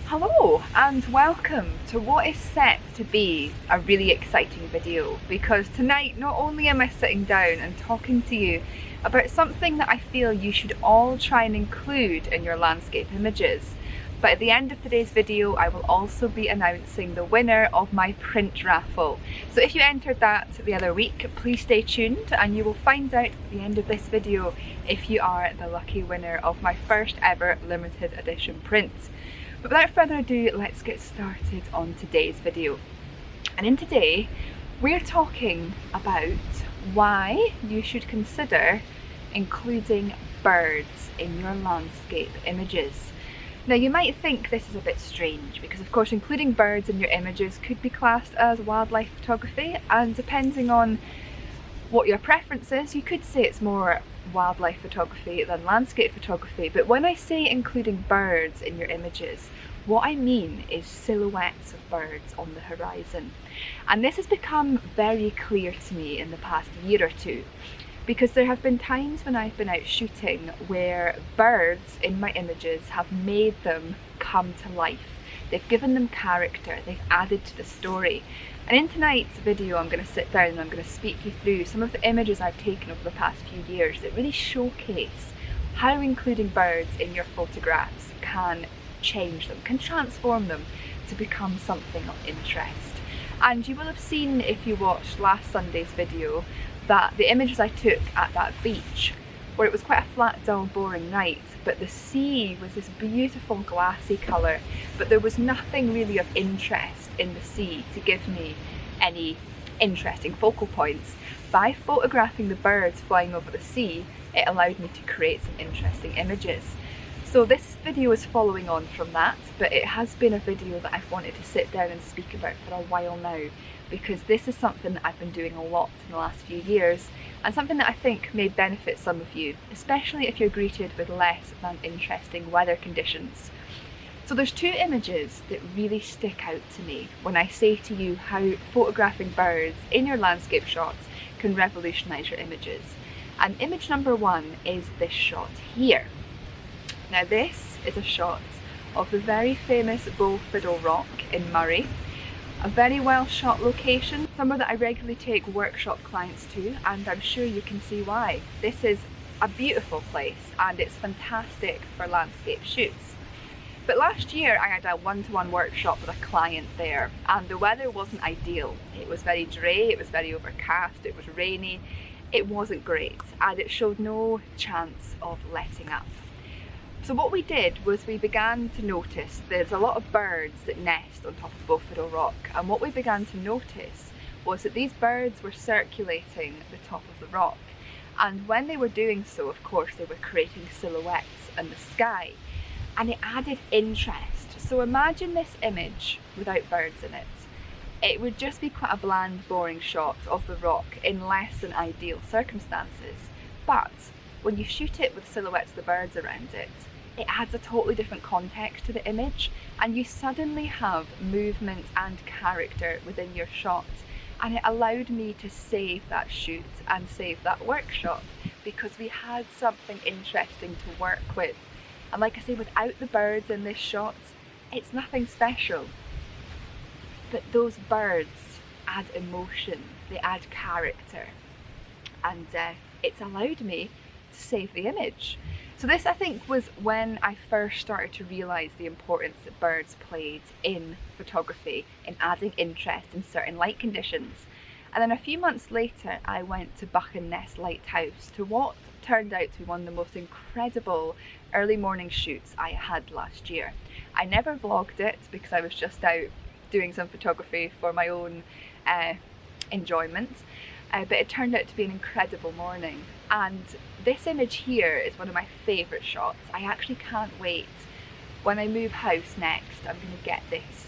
Hello and welcome to what is set to be a really exciting video, because tonight not only am I sitting down and talking to you about something that I feel you should all try and include in your landscape images, but at the end of today's video I will also be announcing the winner of my print raffle. So if you entered that the other week, please stay tuned and you will find out at the end of this video if you are the lucky winner of my first ever limited edition print. But without further ado, let's get started on today's video. And in today, we're talking about why you should consider including birds in your landscape images. Now you might think this is a bit strange because of course including birds in your images could be classed as wildlife photography, and depending on what your preference is, you could say it's more wildlife photography than landscape photography. But when I say including birds in your images, what I mean is silhouettes of birds on the horizon. And this has become very clear to me in the past year or two, because there have been times when I've been out shooting where birds in my images have made them come to life. They've given them character, they've added to the story. And in tonight's video I'm going to sit down and I'm going to speak you through some of the images I've taken over the past few years that really showcase how including birds in your photographs can change them, can transform them to become something of interest. And you will have seen, if you watched last Sunday's video, that the images I took at that beach, where it was quite a flat, dull, boring night, but the sea was this beautiful glassy colour, but there was nothing really of interest in the sea to give me any interesting focal points. By photographing the birds flying over the sea, it allowed me to create some interesting images. So this video is following on from that, but it has been a video that I've wanted to sit down and speak about for a while now, because this is something that I've been doing a lot in the last few years, and something that I think may benefit some of you, especially if you're greeted with less than interesting weather conditions. So there's two images that really stick out to me when I say to you how photographing birds in your landscape shots can revolutionise your images. And image number one is this shot here. Now this is a shot of the very famous Bow Fiddle Rock in Moray. A very well shot location, somewhere that I regularly take workshop clients to, and I'm sure you can see why. This is a beautiful place and it's fantastic for landscape shoots. But last year I had a one-to-one workshop with a client there, and the weather wasn't ideal. It was very grey, it was very overcast, it was rainy, it wasn't great, and it showed no chance of letting up. So what we did was we began to notice there's a lot of birds that nest on top of Bow Fiddle Rock, and what we began to notice was that these birds were circulating the top of the rock, and when they were doing so, of course, they were creating silhouettes in the sky, and it added interest. So imagine this image without birds in it. It would just be quite a bland, boring shot of the rock in less than ideal circumstances, but when you shoot it with silhouettes of the birds around it, it adds a totally different context to the image, and you suddenly have movement and character within your shot. And it allowed me to save that shoot and save that workshop because we had something interesting to work with. And like I say, without the birds in this shot, it's nothing special. But those birds add emotion, they add character, and it's allowed me to save the image. So this, I think, was when I first started to realise the importance that birds played in photography, in adding interest in certain light conditions. And then a few months later I went to Buchan Lighthouse to what turned out to be one of the most incredible early morning shoots I had last year. I never vlogged it because I was just out doing some photography for my own enjoyment. But it turned out to be an incredible morning, and this image here is one of my favourite shots. I actually can't wait. When I move house next, I'm going to get this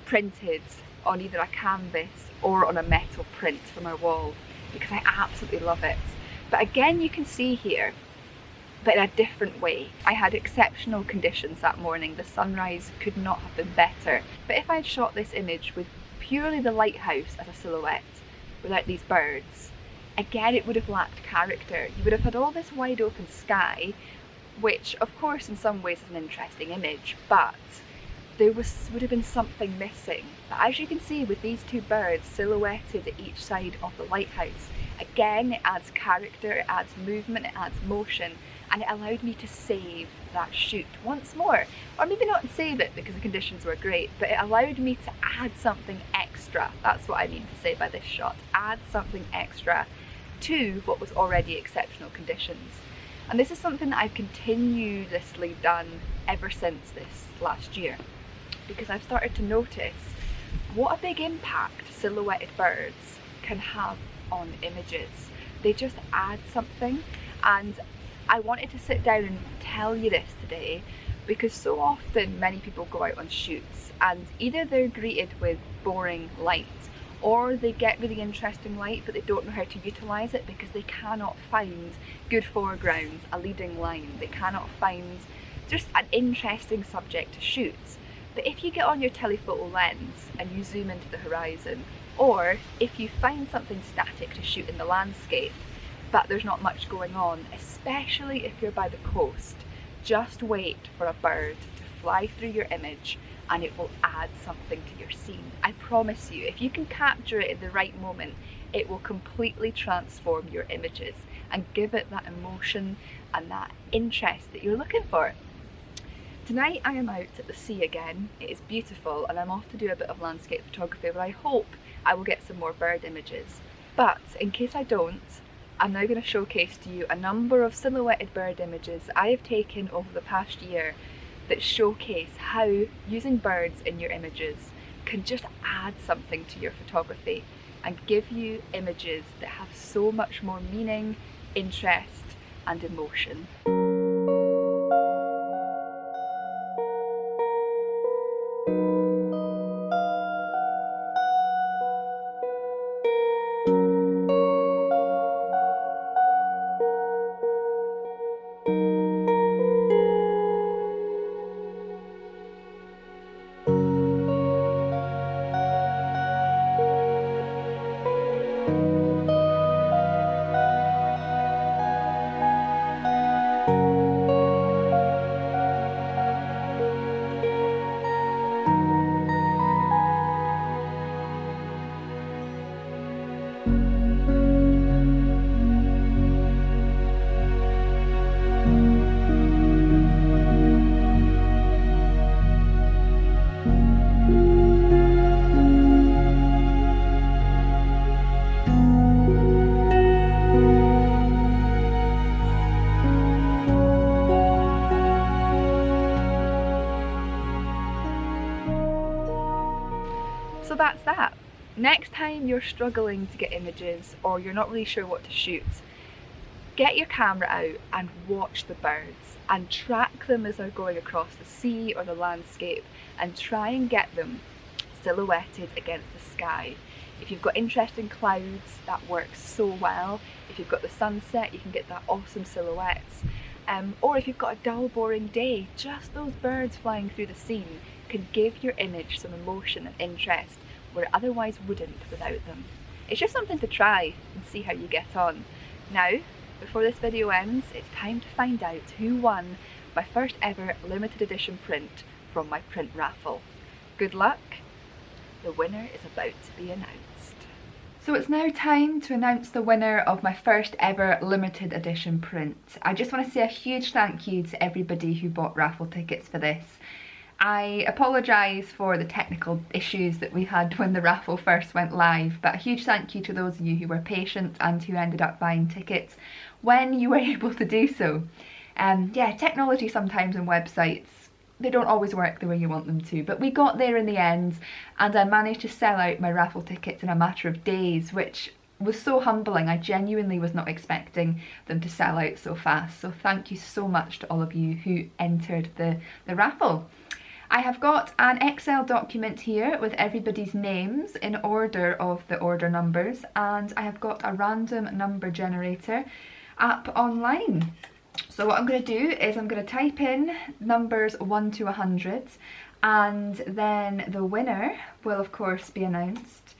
printed on either a canvas or on a metal print for my wall because I absolutely love it. But again, you can see here, but in a different way. I had exceptional conditions that morning. The sunrise could not have been better. But if I'd shot this image with purely the lighthouse as a silhouette, without these birds, again it would have lacked character. You would have had all this wide open sky, which of course in some ways is an interesting image, but there would have been something missing. But as you can see with these two birds silhouetted at each side of the lighthouse, again it adds character, it adds movement, it adds motion, and it allowed me to save that shoot once more. Or maybe not save it because the conditions were great, but it allowed me to add something extra. That's what I mean to say by this shot. Add something extra to what was already exceptional conditions. And this is something that I've continuously done ever since this last year, because I've started to notice what a big impact silhouetted birds can have on images. They just add something, and I wanted to sit down and tell you this today because so often many people go out on shoots and either they're greeted with boring light or they get really interesting light but they don't know how to utilise it because they cannot find good foregrounds, a leading line, they cannot find just an interesting subject to shoot. But if you get on your telephoto lens and you zoom into the horizon, or if you find something static to shoot in the landscape but there's not much going on, especially if you're by the coast, just wait for a bird to fly through your image and it will add something to your scene. I promise you, if you can capture it in the right moment, it will completely transform your images and give it that emotion and that interest that you're looking for. Tonight I am out at the sea again. It is beautiful and I'm off to do a bit of landscape photography where I hope I will get some more bird images. But in case I don't, I'm now going to showcase to you a number of silhouetted bird images I have taken over the past year that showcase how using birds in your images can just add something to your photography and give you images that have so much more meaning, interest and emotion. So that's that. Next time you're struggling to get images or you're not really sure what to shoot, get your camera out and watch the birds and track them as they're going across the sea or the landscape and try and get them silhouetted against the sky. If you've got interesting clouds, that works so well. If you've got the sunset, you can get that awesome silhouettes. Or if you've got a dull, boring day, just those birds flying through the scene can give your image some emotion and interest where it otherwise wouldn't without them. It's just something to try and see how you get on. Now, before this video ends, it's time to find out who won my first ever limited edition print from my print raffle. Good luck, the winner is about to be announced. So it's now time to announce the winner of my first ever limited edition print. I just want to say a huge thank you to everybody who bought raffle tickets for this. I apologise for the technical issues that we had when the raffle first went live, but a huge thank you to those of you who were patient and who ended up buying tickets when you were able to do so. Yeah, technology sometimes on websites, they don't always work the way you want them to, but we got there in the end and I managed to sell out my raffle tickets in a matter of days, which was so humbling. I genuinely was not expecting them to sell out so fast, so thank you so much to all of you who entered the raffle. I have got an Excel document here with everybody's names in order of the order numbers, and I have got a random number generator app online. So what I'm going to do is I'm going to type in numbers 1 to 100 and then the winner will of course be announced.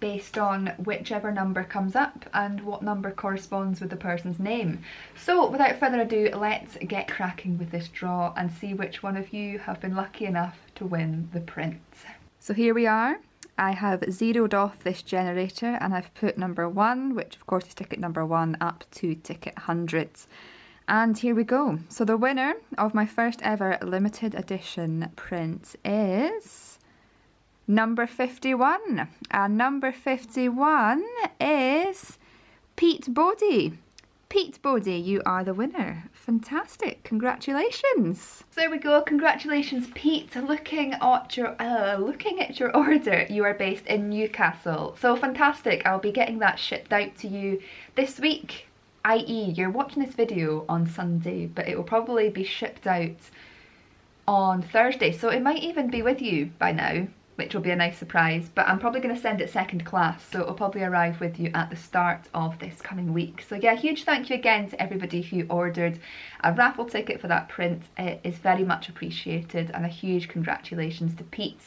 based on whichever number comes up and what number corresponds with the person's name. So without further ado, let's get cracking with this draw and see which one of you have been lucky enough to win the print. So here we are. I have zeroed off this generator and I've put number 1, which of course is ticket number 1, up to ticket hundreds. And here we go. So the winner of my first ever limited edition print is number 51, and number 51 is Pete Bodie. Pete Bodie, you are the winner. Fantastic, congratulations. So there we go, congratulations Pete. Looking at your order, you are based in Newcastle. So fantastic, I'll be getting that shipped out to you this week, i.e. you're watching this video on Sunday, but it will probably be shipped out on Thursday, so it might even be with you by now, which will be a nice surprise, but I'm probably going to send it second class, so it'll probably arrive with you at the start of this coming week. So yeah, huge thank you again to everybody who ordered a raffle ticket for that print. It is very much appreciated, and a huge congratulations to Pete.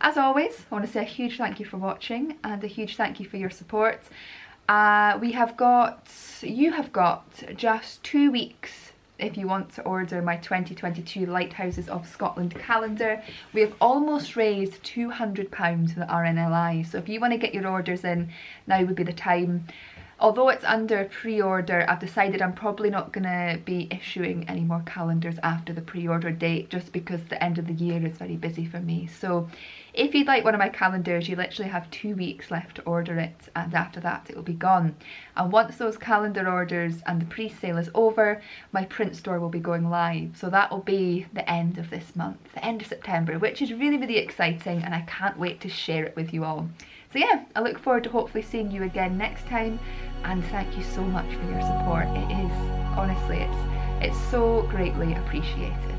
As always, I want to say a huge thank you for watching and a huge thank you for your support. You have got just 2 weeks if you want to order my 2022 Lighthouses of Scotland calendar. We have almost raised £200 for the RNLI, so if you want to get your orders in, now would be the time. Although it's under pre-order, I've decided I'm probably not going to be issuing any more calendars after the pre-order date, just because the end of the year is very busy for me. So if you'd like one of my calendars, you literally have 2 weeks left to order it, and after that it will be gone. And once those calendar orders and the pre-sale is over, my print store will be going live. So that will be the end of this month, the end of September, which is really, really exciting, and I can't wait to share it with you all. So yeah, I look forward to hopefully seeing you again next time, and thank you so much for your support. It is, honestly, it's so greatly appreciated.